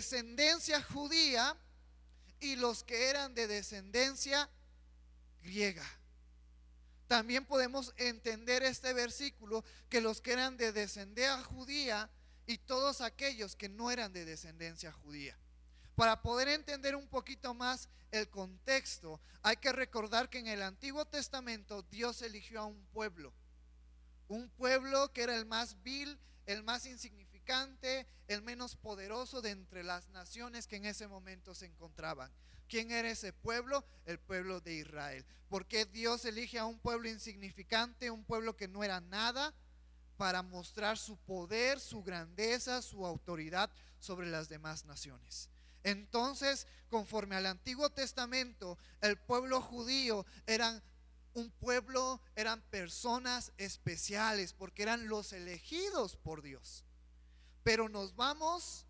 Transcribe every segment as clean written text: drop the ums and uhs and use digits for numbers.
descendencia judía y los que eran de descendencia griega. También podemos entender este versículo que los que eran de descendencia judía y todos aquellos que no eran de descendencia judía. Para poder entender un poquito más el contexto, hay que recordar que en el Antiguo Testamento Dios eligió a un pueblo que era el más vil, el más insignificante, el menos poderoso de entre las naciones que en ese momento se encontraban. ¿Quién era ese pueblo? El pueblo de Israel. ¿Por qué Dios elige a un pueblo insignificante, un pueblo que no era nada? Para mostrar su poder, su grandeza, su autoridad sobre las demás naciones. Entonces, conforme al Antiguo Testamento, el pueblo judío eran un pueblo, eran personas especiales porque eran los elegidos por Dios. Pero nos vamos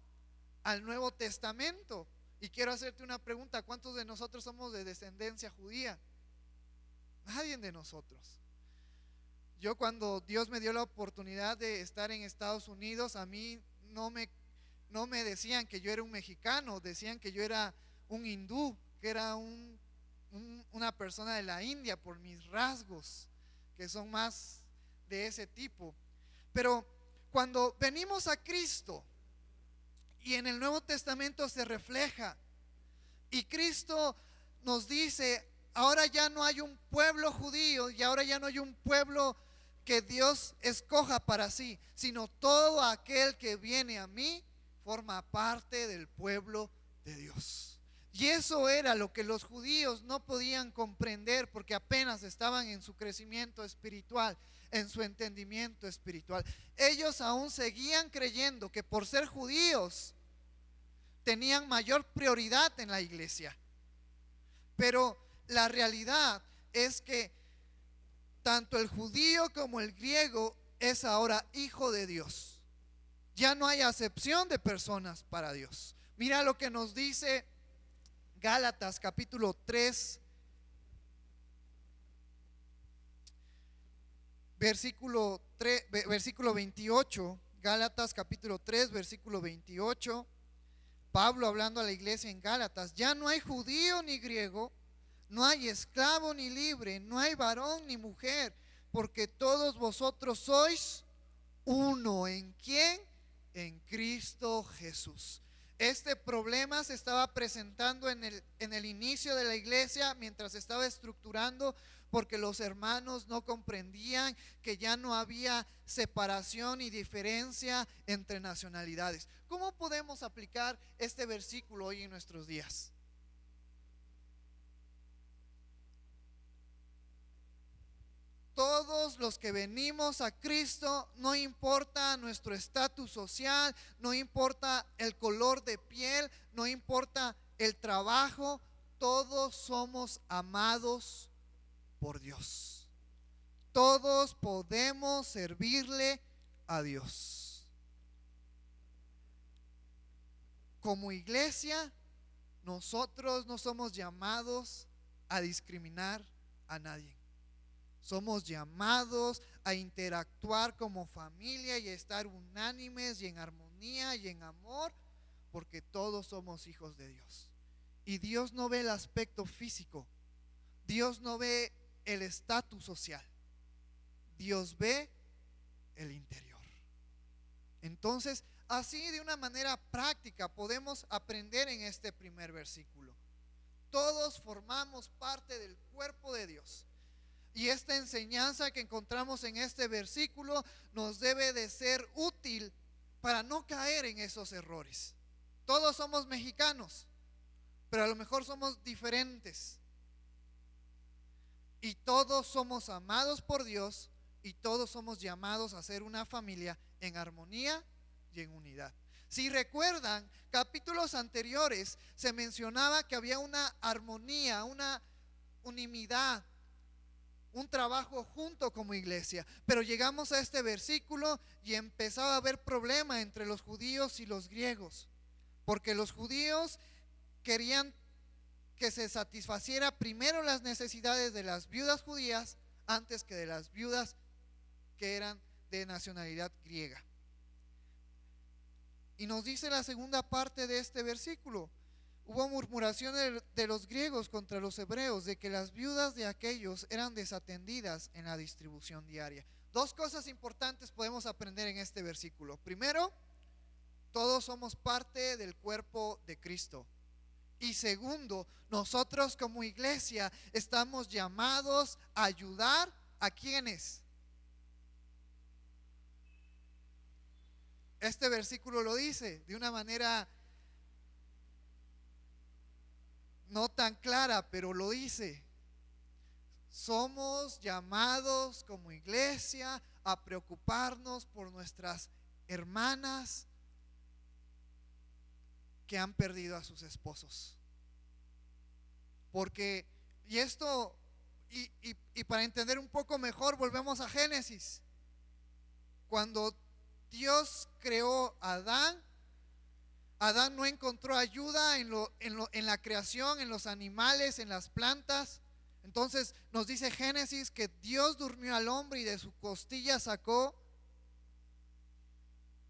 al Nuevo Testamento y quiero hacerte una pregunta: ¿cuántos de nosotros somos de descendencia judía? Nadie de nosotros. Yo, cuando Dios me dio la oportunidad de estar en Estados Unidos, a mí no me decían que yo era un mexicano, decían que yo era un hindú, que era una persona de la India por mis rasgos, que son más de ese tipo. Pero cuando venimos a Cristo, y en el Nuevo Testamento se refleja, y Cristo nos dice: ahora ya no hay un pueblo judío y ahora ya no hay un pueblo que Dios escoja para sí, sino todo aquel que viene a mí forma parte del pueblo de Dios. Y eso era lo que los judíos no podían comprender, porque apenas estaban en su crecimiento espiritual, en su entendimiento espiritual. Ellos aún seguían creyendo que por ser judíos tenían mayor prioridad en la iglesia. Pero la realidad es que tanto el judío como el griego es ahora hijo de Dios. Ya no hay acepción de personas para Dios. Mira lo que nos dice Gálatas capítulo 3, versículo 28. Gálatas capítulo 3, versículo 28. Pablo hablando a la iglesia en Gálatas: ya no hay judío ni griego, no hay esclavo ni libre, no hay varón ni mujer, porque todos vosotros sois uno. ¿En quién? En Cristo Jesús. Este problema se estaba presentando en el inicio de la iglesia, mientras se estaba estructurando, porque los hermanos no comprendían que ya no había separación y diferencia entre nacionalidades. ¿Cómo podemos aplicar este versículo hoy en nuestros días? Todos los que venimos a Cristo, no importa nuestro estatus social, no importa el color de piel, no importa el trabajo, todos somos amados por Dios. Todos podemos servirle a Dios. Como iglesia, nosotros no somos llamados a discriminar a nadie. Somos llamados a interactuar como familia y a estar unánimes y en armonía y en amor, porque todos somos hijos de Dios. Y Dios no ve el aspecto físico, Dios no ve el estatus social, Dios ve el interior. Entonces, así de una manera práctica podemos aprender en este primer versículo: todos formamos parte del cuerpo de Dios. Y esta enseñanza que encontramos en este versículo nos debe de ser útil para no caer en esos errores. Todos somos mexicanos, pero a lo mejor somos diferentes. Y todos somos amados por Dios y todos somos llamados a ser una familia en armonía y en unidad. Si recuerdan, capítulos anteriores se mencionaba que había una armonía, una unidad, un trabajo junto como iglesia. Pero llegamos a este versículo y empezaba a haber problema entre los judíos y los griegos, porque los judíos querían que se satisfaciera primero las necesidades de las viudas judías antes que de las viudas que eran de nacionalidad griega. Y nos dice la segunda parte de este versículo: hubo murmuración de los griegos contra los hebreos, de que las viudas de aquellos eran desatendidas en la distribución diaria. Dos cosas importantes podemos aprender en este versículo. Primero, todos somos parte del cuerpo de Cristo. Y segundo, nosotros como iglesia estamos llamados a ayudar a quienes. Este versículo lo dice de una manera no tan clara, pero lo dice. Somos llamados como iglesia a preocuparnos por nuestras hermanas que han perdido a sus esposos. Porque, y para entender un poco mejor, volvemos a Génesis. Cuando Dios creó a Adán, Adán no encontró ayuda en la creación, en los animales, en las plantas. Entonces nos dice Génesis que Dios durmió al hombre y de su costilla sacó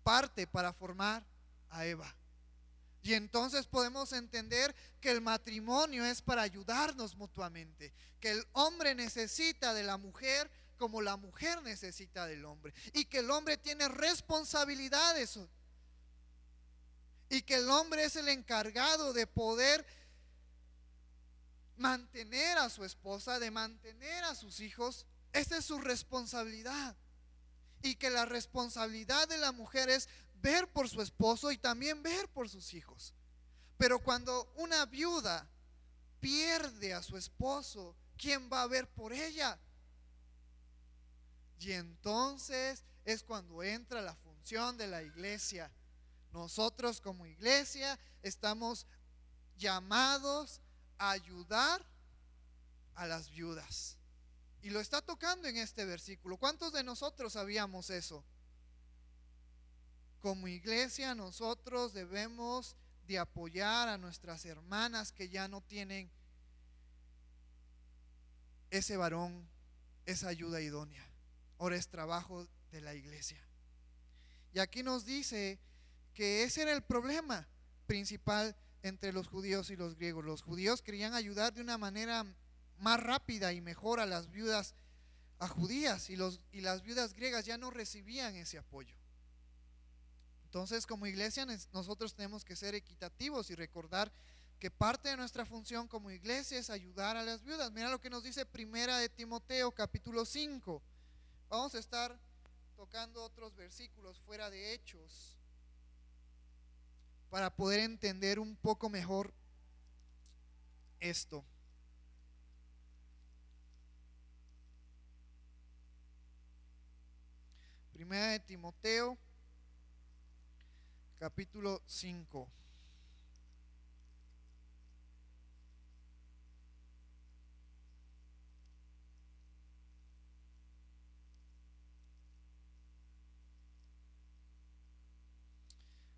parte para formar a Eva. Y entonces podemos entender que el matrimonio es para ayudarnos mutuamente, que el hombre necesita de la mujer como la mujer necesita del hombre, y que el hombre tiene responsabilidades, y que el hombre es el encargado de poder mantener a su esposa, de mantener a sus hijos. Esa es su responsabilidad. Y que la responsabilidad de la mujer es ver por su esposo y también ver por sus hijos. Pero cuando una viuda pierde a su esposo, ¿quién va a ver por ella? Y entonces es cuando entra la función de la iglesia. Nosotros como iglesia estamos llamados a ayudar a las viudas. Y lo está tocando en este versículo. ¿Cuántos de nosotros sabíamos eso? Como iglesia nosotros debemos de apoyar a nuestras hermanas que ya no tienen ese varón, esa ayuda idónea. Ahora es trabajo de la iglesia. Y aquí nos dice que ese era el problema principal entre los judíos y los griegos. Los judíos querían ayudar de una manera más rápida y mejor a las viudas judías, y las viudas griegas ya no recibían ese apoyo. Entonces, como iglesia nosotros tenemos que ser equitativos y recordar que parte de nuestra función como iglesia es ayudar a las viudas. Mira lo que nos dice Primera de Timoteo capítulo 5. Vamos a estar tocando otros versículos fuera de Hechos para poder entender un poco mejor esto. Primera de Timoteo capítulo 5.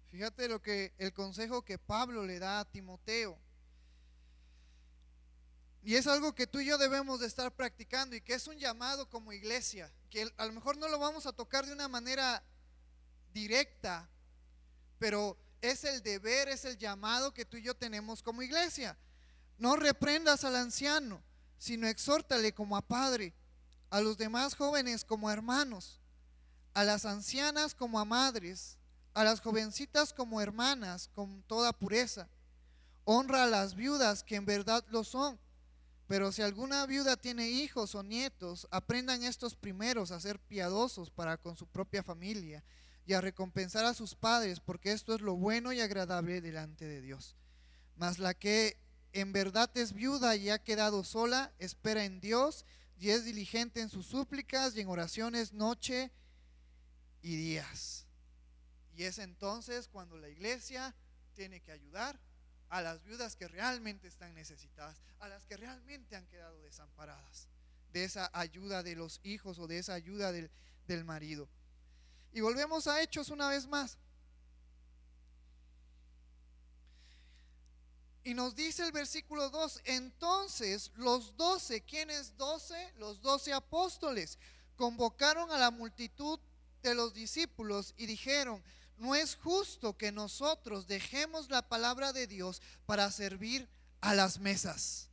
Fíjate el consejo que Pablo le da a Timoteo. Y es algo que tú y yo debemos de estar practicando, y que es un llamado como iglesia, que a lo mejor no lo vamos a tocar de una manera directa, pero es el deber, es el llamado que tú y yo tenemos como iglesia. No reprendas al anciano, sino exhórtale como a padre, a los demás jóvenes como a hermanos, a las ancianas como a madres, a las jovencitas como hermanas, con toda pureza. Honra a las viudas, que en verdad lo son. Pero si alguna viuda tiene hijos o nietos, aprendan estos primeros a ser piadosos para con su propia familia y a recompensar a sus padres, porque esto es lo bueno y agradable delante de Dios. Mas la que en verdad es viuda y ha quedado sola, espera en Dios y es diligente en sus súplicas y en oraciones noche y días. Y es entonces cuando la iglesia tiene que ayudar a las viudas que realmente están necesitadas, a las que realmente han quedado desamparadas de esa ayuda de los hijos o de esa ayuda del marido. Y volvemos a Hechos una vez más. Y nos dice el versículo 2: entonces los 12, ¿quiénes 12? Los 12 apóstoles convocaron a la multitud de los discípulos y dijeron: no es justo que nosotros dejemos la palabra de Dios para servir a las mesas.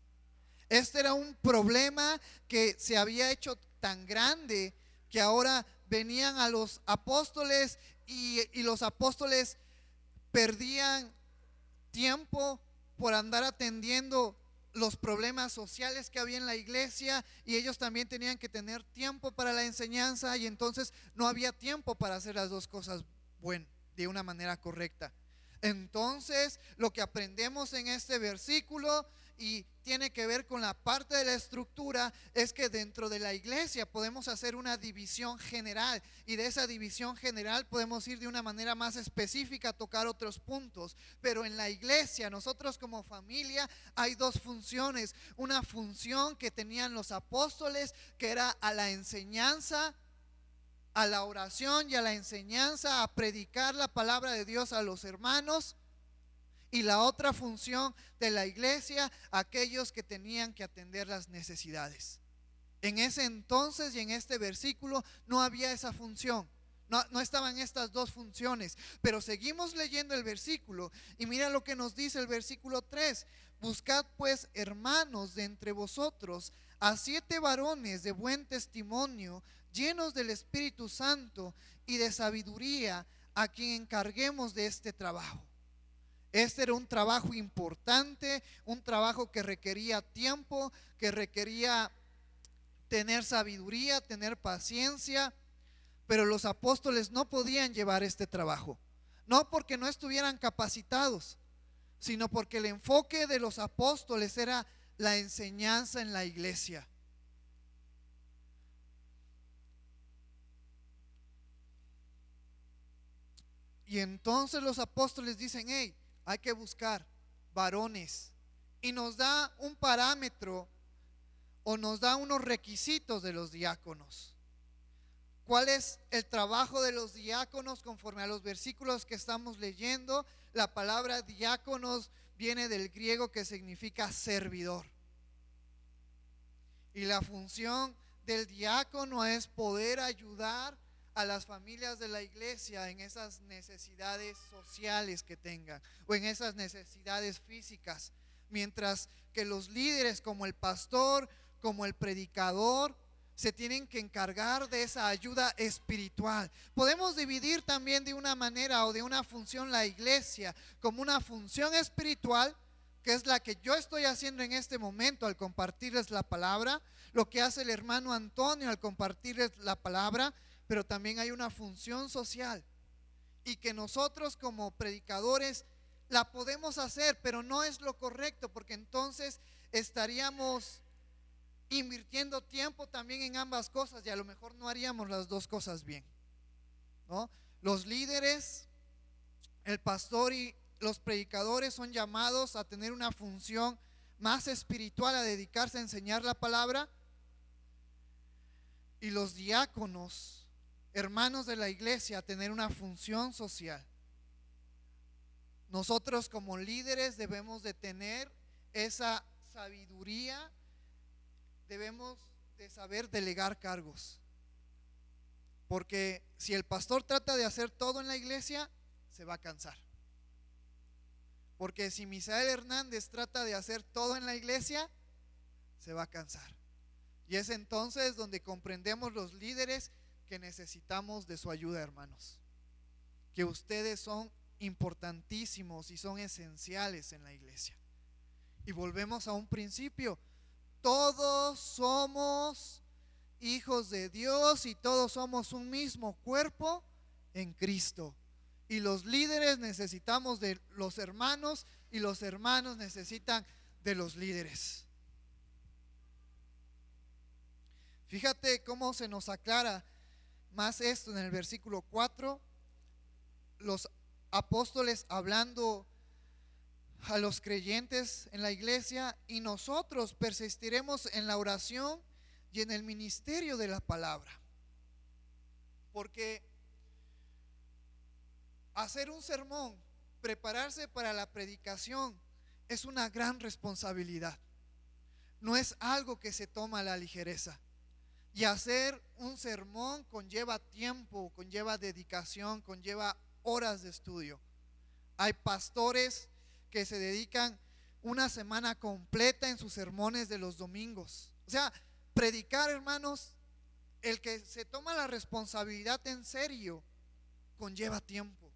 Este era un problema que se había hecho tan grande que ahora venían a los apóstoles y los apóstoles perdían tiempo por andar atendiendo los problemas sociales que había en la iglesia, y ellos también tenían que tener tiempo para la enseñanza, y entonces no había tiempo para hacer las dos cosas de una manera correcta. Entonces lo que aprendemos en este versículo, y tiene que ver con la parte de la estructura, es que dentro de la iglesia podemos hacer una división general, y de esa división general podemos ir de una manera más específica a tocar otros puntos. Pero en la iglesia, nosotros como familia, hay dos funciones. Una función que tenían los apóstoles, que era a la enseñanza, a la oración y a la enseñanza, a predicar la palabra de Dios a los hermanos. Y la otra función de la iglesia, aquellos que tenían que atender las necesidades. En ese entonces y en este versículo no había esa función. No estaban estas dos funciones. Pero seguimos leyendo el versículo y mira lo que nos dice el versículo 3. Buscad pues, hermanos, de entre vosotros a 7 varones de buen testimonio, llenos del Espíritu Santo y de sabiduría, a quien encarguemos de este trabajo. Este era un trabajo importante, un trabajo que requería tiempo, que requería tener sabiduría, tener paciencia. Pero los apóstoles no podían llevar este trabajo, no porque no estuvieran capacitados, sino porque el enfoque de los apóstoles era la enseñanza en la iglesia. Y entonces los apóstoles dicen: hey, hay que buscar varones, y nos da un parámetro o nos da unos requisitos de los diáconos. ¿Cuál es el trabajo de los diáconos? Conforme a los versículos que estamos leyendo, la palabra diáconos viene del griego, que significa servidor. Y la función del diácono es poder ayudar a las familias de la iglesia en esas necesidades sociales que tengan, o en esas necesidades físicas, mientras que los líderes, como el pastor, como el predicador, se tienen que encargar de esa ayuda espiritual. Podemos dividir también de una manera o de una función la iglesia como una función espiritual, que es la que yo estoy haciendo en este momento al compartirles la palabra, lo que hace el hermano Antonio al compartirles la palabra. Pero también hay una función social, y que nosotros como predicadores la podemos hacer, pero no es lo correcto, porque entonces estaríamos invirtiendo tiempo también en ambas cosas, y a lo mejor no haríamos las dos cosas bien, ¿no? Los líderes, el pastor y los predicadores son llamados a tener una función más espiritual, a dedicarse a enseñar la palabra, y los diáconos, hermanos de la iglesia, a tener una función social. Nosotros como líderes debemos de tener esa sabiduría, debemos de saber delegar cargos, porque si el pastor trata de hacer todo en la iglesia, se va a cansar. Porque si Misael Hernández trata de hacer todo en la iglesia, se va a cansar. Y es entonces donde comprendemos los líderes que necesitamos de su ayuda, hermanos, que ustedes son importantísimos y son esenciales en la iglesia. Y volvemos a un principio: todos somos hijos de Dios y todos somos un mismo cuerpo en Cristo, y los líderes necesitamos de los hermanos y los hermanos necesitan de los líderes. Fíjate cómo se nos aclara más esto en el versículo 4, los apóstoles hablando a los creyentes en la iglesia: y nosotros persistiremos en la oración y en el ministerio de la palabra. Porque hacer un sermón, prepararse para la predicación, es una gran responsabilidad. No es algo que se toma a la ligereza. Y hacer un sermón conlleva tiempo, conlleva dedicación, conlleva horas de estudio. Hay pastores que se dedican una semana completa en sus sermones de los domingos. O sea, predicar, hermanos, el que se toma la responsabilidad en serio, conlleva tiempo.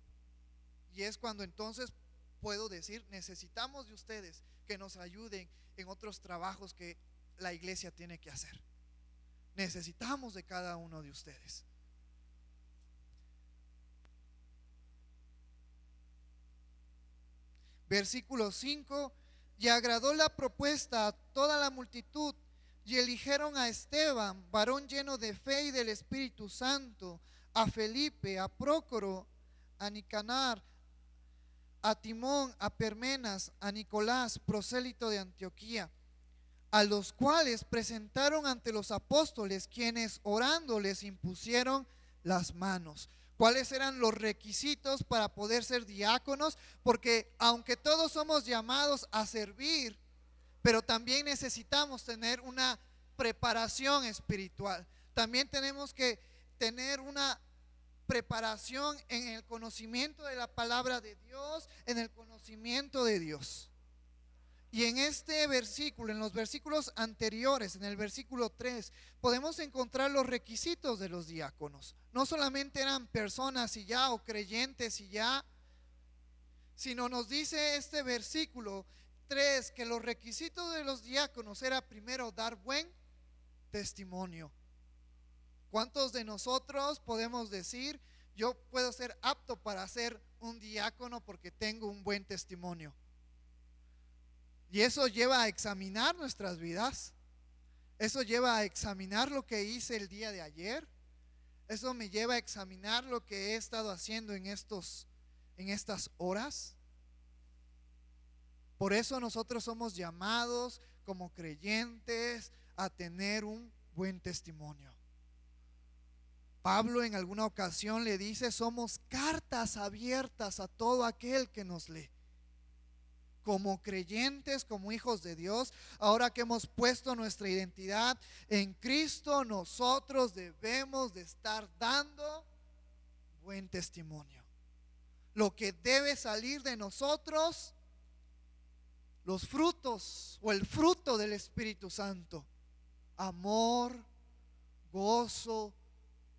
Y es cuando entonces puedo decir, necesitamos de ustedes que nos ayuden en otros trabajos que la iglesia tiene que hacer. Necesitamos de cada uno de ustedes. Versículo 5: y agradó la propuesta a toda la multitud, y eligieron a Esteban, varón lleno de fe y del Espíritu Santo, a Felipe, a Prócoro, a Nicanar, a Timón, a Permenas, a Nicolás, prosélito de Antioquía, a los cuales presentaron ante los apóstoles, quienes orando les impusieron las manos. ¿Cuáles eran los requisitos para poder ser diáconos? Porque aunque todos somos llamados a servir, pero también necesitamos tener una preparación espiritual. También tenemos que tener una preparación en el conocimiento de la palabra de Dios, en el conocimiento de Dios. Y en este versículo, en los versículos anteriores, en el versículo 3, podemos encontrar los requisitos de los diáconos. No solamente eran personas y ya, o creyentes y ya, sino nos dice este versículo 3 que los requisitos de los diáconos era primero dar buen testimonio. ¿Cuántos de nosotros podemos decir, yo puedo ser apto para ser un diácono porque tengo un buen testimonio? Y eso lleva a examinar nuestras vidas. Eso lleva a examinar lo que hice el día de ayer. Eso me lleva a examinar lo que he estado haciendo en estas horas. Por eso nosotros somos llamados como creyentes a tener un buen testimonio. Pablo en alguna ocasión le dice, somos cartas abiertas a todo aquel que nos lee. Como creyentes, como hijos de Dios, ahora que hemos puesto nuestra identidad en Cristo, nosotros debemos de estar dando buen testimonio. Lo que debe salir de nosotros, los frutos o el fruto del Espíritu Santo: amor, gozo,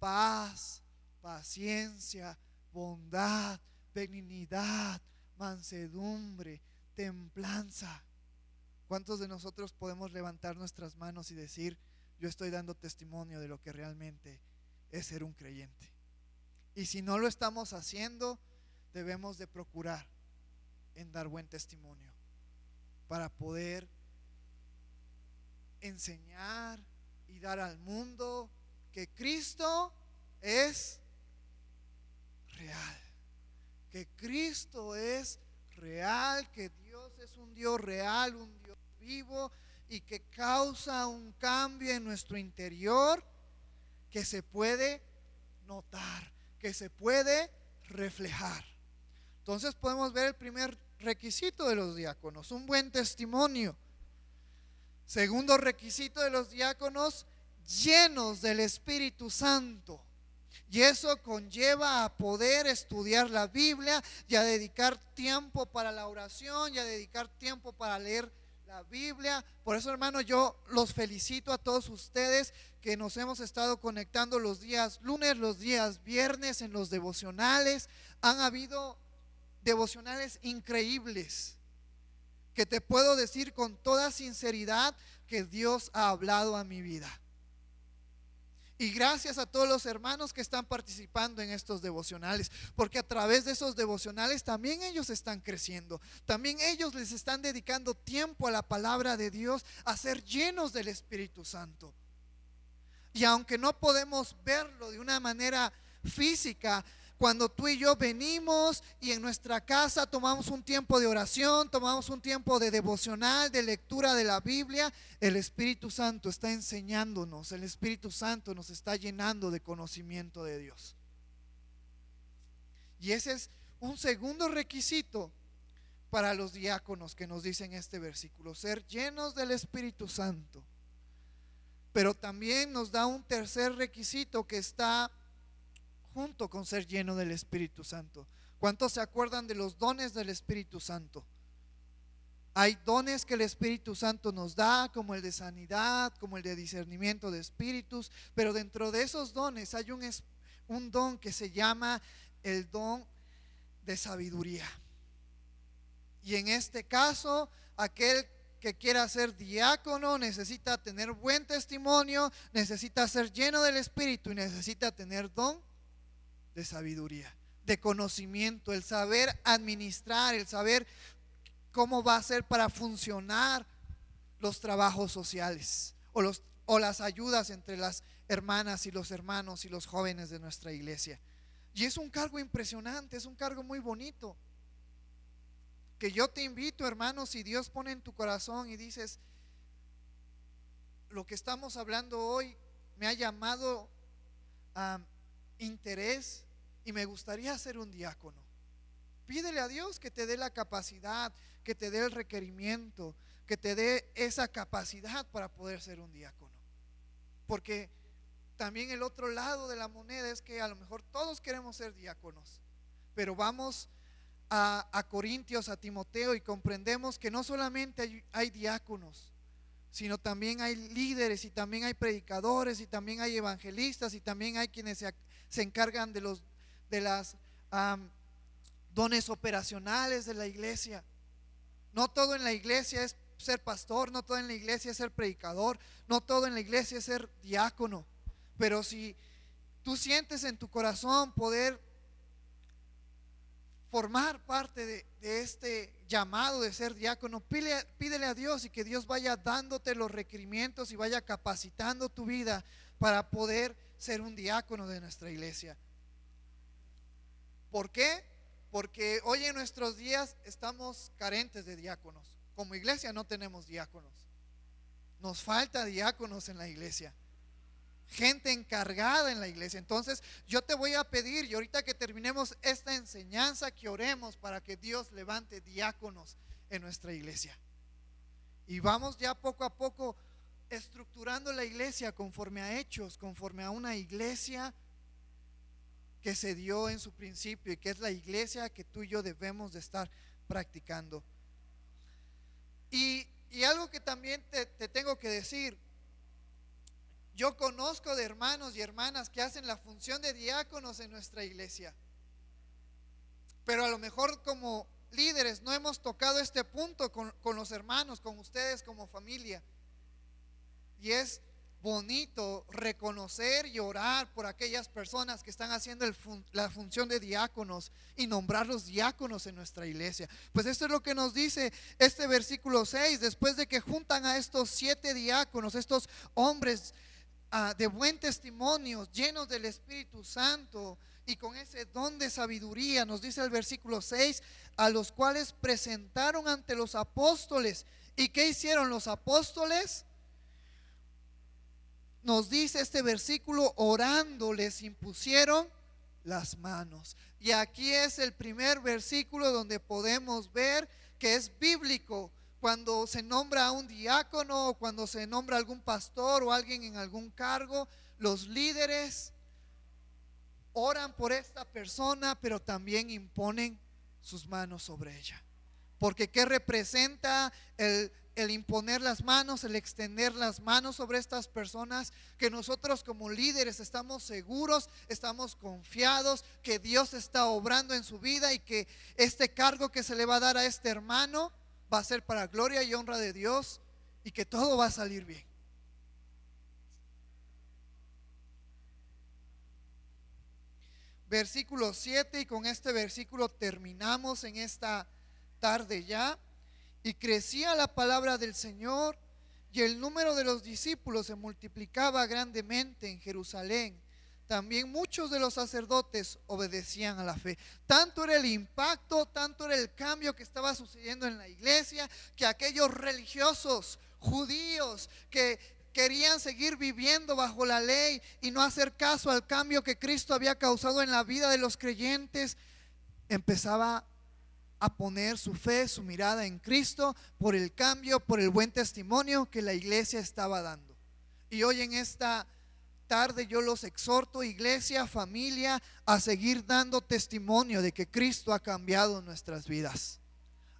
paz, paciencia, bondad, benignidad, mansedumbre, templanza. ¿Cuántos de nosotros podemos levantar nuestras manos y decir, yo estoy dando testimonio de lo que realmente es ser un creyente? Y si no lo estamos haciendo, debemos de procurar en dar buen testimonio para poder enseñar y dar al mundo que Cristo es real, que Cristo es real, que Dios es un Dios real, un Dios vivo, y que causa un cambio en nuestro interior que se puede notar, que se puede reflejar. Entonces podemos ver el primer requisito de los diáconos: un buen testimonio. Segundo requisito de los diáconos: llenos del Espíritu Santo. Y eso conlleva a poder estudiar la Biblia y a dedicar tiempo para la oración y a dedicar tiempo para leer la Biblia. Por eso, hermano, yo los felicito a todos ustedes que nos hemos estado conectando los días lunes, los días viernes en los devocionales. Han habido devocionales increíbles que te puedo decir con toda sinceridad que Dios ha hablado a mi vida. Y gracias a todos los hermanos que están participando en estos devocionales, porque a través de esos devocionales también ellos están creciendo, también ellos les están dedicando tiempo a la palabra de Dios, a ser llenos del Espíritu Santo. Y aunque no podemos verlo de una manera física, cuando tú y yo venimos y en nuestra casa tomamos un tiempo de oración, tomamos un tiempo de devocional, de lectura de la Biblia, el Espíritu Santo está enseñándonos, el Espíritu Santo nos está llenando de conocimiento de Dios. Y ese es un segundo requisito para los diáconos que nos dice en este versículo: ser llenos del Espíritu Santo. Pero también nos da un tercer requisito que está junto con ser lleno del Espíritu Santo. ¿Cuántos se acuerdan de los dones del Espíritu Santo? Hay dones que el Espíritu Santo nos da, como el de sanidad, como el de discernimiento de espíritus, pero dentro de esos dones hay un don que se llama el don de sabiduría. Y en este caso, aquel que quiera ser diácono necesita tener buen testimonio, necesita ser lleno del Espíritu y necesita tener don de sabiduría, de conocimiento, el saber administrar, el saber cómo va a ser para funcionar los trabajos sociales o las ayudas entre las hermanas y los hermanos y los jóvenes de nuestra iglesia. Y es un cargo impresionante, es un cargo muy bonito, que yo te invito, hermanos, si Dios pone en tu corazón y dices, lo que estamos hablando hoy me ha llamado a interés y me gustaría ser un diácono. Pídele a Dios que te dé la capacidad, que te dé el requerimiento, que te dé esa capacidad para poder ser un diácono. Porque también el otro lado de la moneda es que a lo mejor todos queremos ser diáconos, pero vamos a Corintios, a Timoteo, y comprendemos que no solamente hay diáconos, sino también hay líderes, y también hay predicadores, y también hay evangelistas, y también hay quienes se encargan de las dones operacionales de la iglesia. No todo en la iglesia es ser pastor, no todo en la iglesia es ser predicador, no todo en la iglesia es ser diácono. Pero si tú sientes en tu corazón poder formar parte de este llamado de ser diácono, pídele a Dios y que Dios vaya dándote los requerimientos y vaya capacitando tu vida para poder ser un diácono de nuestra iglesia. ¿Por qué? Porque hoy en nuestros días estamos carentes de diáconos. Como iglesia no tenemos diáconos. Nos falta diáconos en la iglesia, gente encargada en la iglesia. Entonces yo te voy a pedir, y ahorita que terminemos esta enseñanza, que oremos para que Dios levante diáconos en nuestra iglesia. Y vamos ya poco a poco estructurando la iglesia conforme a Hechos, conforme a una iglesia que se dio en su principio y que es la iglesia que tú y yo debemos de estar practicando. Y algo que también te tengo que decir: yo conozco de hermanos y hermanas que hacen la función de diáconos en nuestra iglesia, pero a lo mejor como líderes no hemos tocado este punto con los hermanos, con ustedes como familia. Y es bonito reconocer y orar por aquellas personas que están haciendo la función de diáconos y nombrarlos diáconos en nuestra iglesia. Pues esto es lo que nos dice este versículo 6. Después de que juntan a estos 7 diáconos, estos hombres de buen testimonio, llenos del Espíritu Santo y con ese don de sabiduría, nos dice el versículo 6, a los cuales presentaron ante los apóstoles. ¿Y qué hicieron los apóstoles? Nos dice este versículo: orando les impusieron las manos. Y aquí es el primer versículo donde podemos ver que es bíblico. Cuando se nombra a un diácono, o cuando se nombra a algún pastor o alguien en algún cargo, los líderes oran por esta persona, pero también imponen sus manos sobre ella. Porque ¿qué representa el imponer las manos, el extender las manos sobre estas personas? Que nosotros como líderes estamos seguros, estamos confiados que Dios está obrando en su vida y que este cargo que se le va a dar a este hermano va a ser para gloria y honra de Dios, y que todo va a salir bien. Versículo 7, y con este versículo terminamos en esta tarde ya. Y crecía la palabra del Señor, y el número de los discípulos se multiplicaba grandemente en Jerusalén. También muchos de los sacerdotes obedecían a la fe. Tanto era el impacto, tanto era el cambio que estaba sucediendo en la iglesia, que aquellos religiosos judíos que querían seguir viviendo bajo la ley y no hacer caso al cambio que Cristo había causado en la vida de los creyentes, empezaba a poner su fe, su mirada en Cristo, por el cambio, por el buen testimonio que la iglesia estaba dando. Y hoy en esta tarde yo los exhorto, iglesia, familia, a seguir dando testimonio de que Cristo ha cambiado nuestras vidas,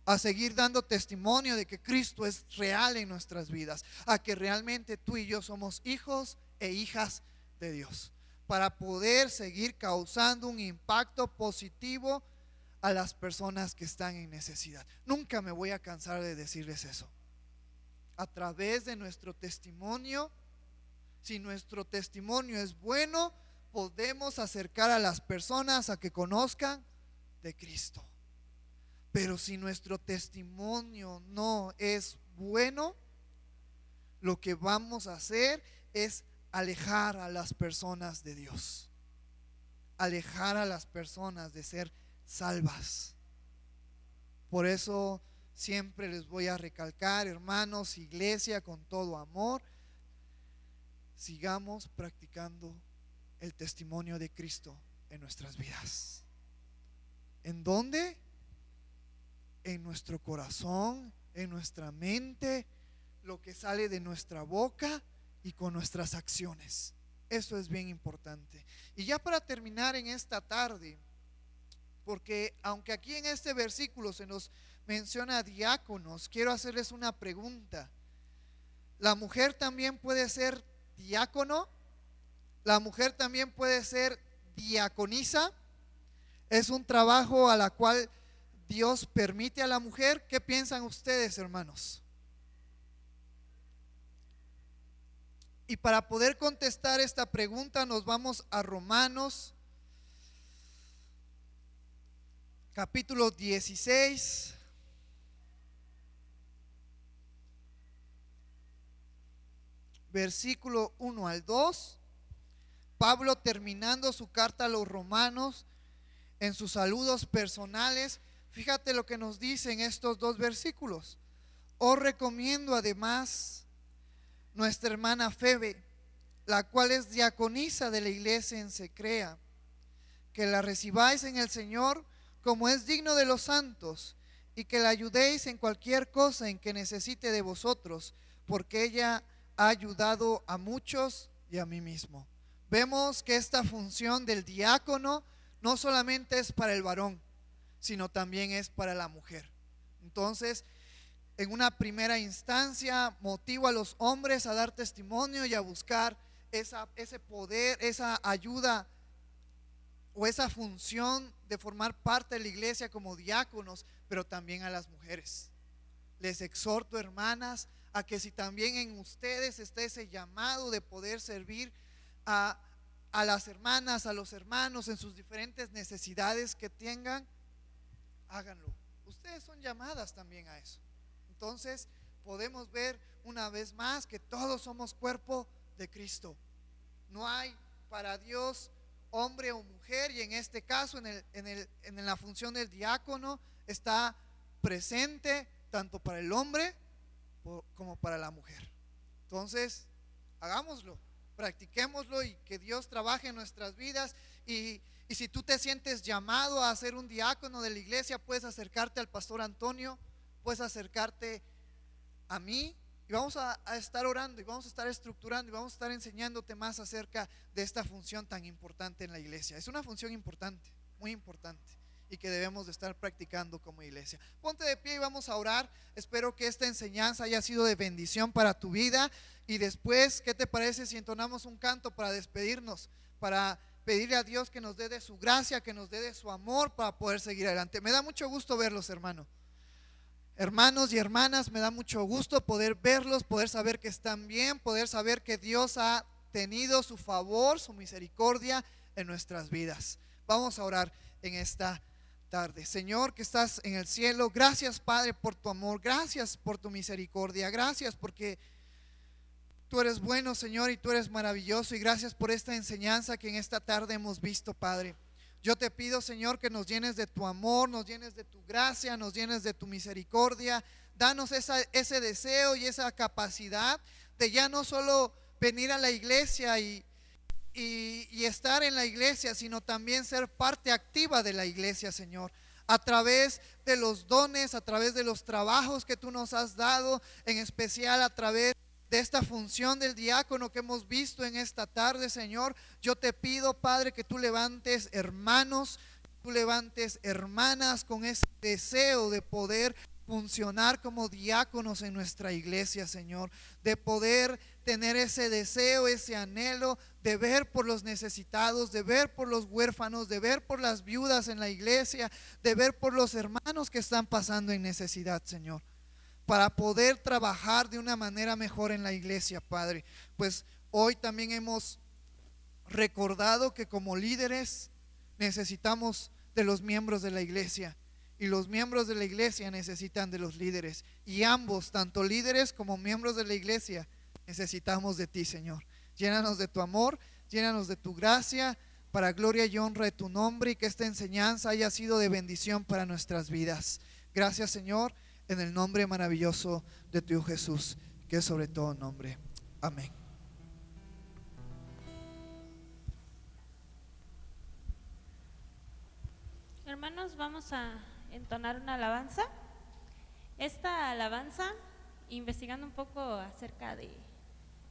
a seguir dando testimonio de que Cristo es real en nuestras vidas, a que realmente tú y yo somos hijos e hijas de Dios, para poder seguir causando un impacto positivo a las personas que están en necesidad. Nunca me voy a cansar de decirles eso. A través de nuestro testimonio, si nuestro testimonio es bueno, podemos acercar a las personas a que conozcan de Cristo. Pero si nuestro testimonio no es bueno, lo que vamos a hacer es alejar a las personas de Dios, alejar a las personas de ser salvas. Por eso siempre les voy a recalcar, hermanos, iglesia, con todo amor, sigamos practicando el testimonio de Cristo en nuestras vidas. ¿En dónde? En nuestro corazón, en nuestra mente, lo que sale de nuestra boca y con nuestras acciones. Eso es bien importante. Y ya para terminar en esta tarde, porque aunque aquí en este versículo se nos menciona diáconos, quiero hacerles una pregunta. ¿La mujer también puede ser diácono? ¿La mujer también puede ser diaconisa? ¿Es un trabajo a la cual Dios permite a la mujer? ¿Qué piensan ustedes, hermanos? Y para poder contestar esta pregunta nos vamos a Romanos capítulo 16, versículo 1 al 2. Pablo, terminando su carta a los romanos, en sus saludos personales, fíjate lo que nos dice en estos dos versículos. Os recomiendo además nuestra hermana Febe, la cual es diaconisa de la iglesia en Secrea, que la recibáis en el Señor como es digno de los santos, y que la ayudéis en cualquier cosa en que necesite de vosotros, porque ella ha ayudado a muchos y a mí mismo. Vemos que esta función del diácono no solamente es para el varón, sino también es para la mujer. Entonces, en una primera instancia, motivo a los hombres a dar testimonio y a buscar ese poder, esa ayuda o esa función de formar parte de la iglesia como diáconos, pero también a las mujeres. Les exhorto, hermanas, a que si también en ustedes está ese llamado de poder servir a las hermanas, a los hermanos en sus diferentes necesidades que tengan, háganlo. Ustedes son llamadas también a eso. Entonces podemos ver una vez más que todos somos cuerpo de Cristo. No hay para Dios hombre o mujer, y en este caso en la función del diácono está presente tanto para el hombre como para la mujer. Entonces hagámoslo, practiquémoslo, y que Dios trabaje en nuestras vidas. Y si tú te sientes llamado a ser un diácono de la iglesia, puedes acercarte al pastor Antonio, puedes acercarte a mí, y vamos a estar orando, y vamos a estar estructurando, y vamos a estar enseñándote más acerca de esta función tan importante en la iglesia. Es una función importante, muy importante, y que debemos de estar practicando como iglesia. Ponte de pie y vamos a orar. Espero que esta enseñanza haya sido de bendición para tu vida. Y después, ¿qué te parece si entonamos un canto para despedirnos, para pedirle a Dios que nos dé de su gracia, que nos dé de su amor para poder seguir adelante? Me da mucho gusto verlos, hermanos y hermanas, me da mucho gusto poder verlos, poder saber que están bien, poder saber que Dios ha tenido su favor, su misericordia en nuestras vidas. Vamos a orar en esta tarde. Señor, que estás en el cielo, gracias, Padre, por tu amor, gracias por tu misericordia, gracias porque tú eres bueno, Señor, y tú eres maravilloso, y gracias por esta enseñanza que en esta tarde hemos visto, Padre. Yo te pido, Señor, que nos llenes de tu amor, nos llenes de tu gracia, nos llenes de tu misericordia. Danos ese deseo y esa capacidad de ya no solo venir a la iglesia y estar en la iglesia, sino también ser parte activa de la iglesia, Señor, a través de los dones, a través de los trabajos que tú nos has dado, en especial a través de esta función del diácono que hemos visto en esta tarde, Señor. Yo te pido, Padre, que tú levantes hermanos, tú levantes hermanas con ese deseo de poder funcionar como diáconos en nuestra iglesia, Señor, de poder tener ese deseo, ese anhelo de ver por los necesitados, de ver por los huérfanos, de ver por las viudas en la iglesia, de ver por los hermanos que están pasando en necesidad, Señor, para poder trabajar de una manera mejor en la iglesia, Padre. Pues hoy también hemos recordado que como líderes necesitamos de los miembros de la iglesia, y los miembros de la iglesia necesitan de los líderes, y ambos, tanto líderes como miembros de la iglesia, necesitamos de ti, Señor. Llénanos de tu amor, llénanos de tu gracia, para gloria y honra de tu nombre, y que esta enseñanza haya sido de bendición para nuestras vidas. Gracias, Señor, en el nombre maravilloso de tu Hijo Jesús, que es sobre todo nombre. Amén. Hermanos, vamos a entonar una alabanza. Esta alabanza, investigando un poco acerca de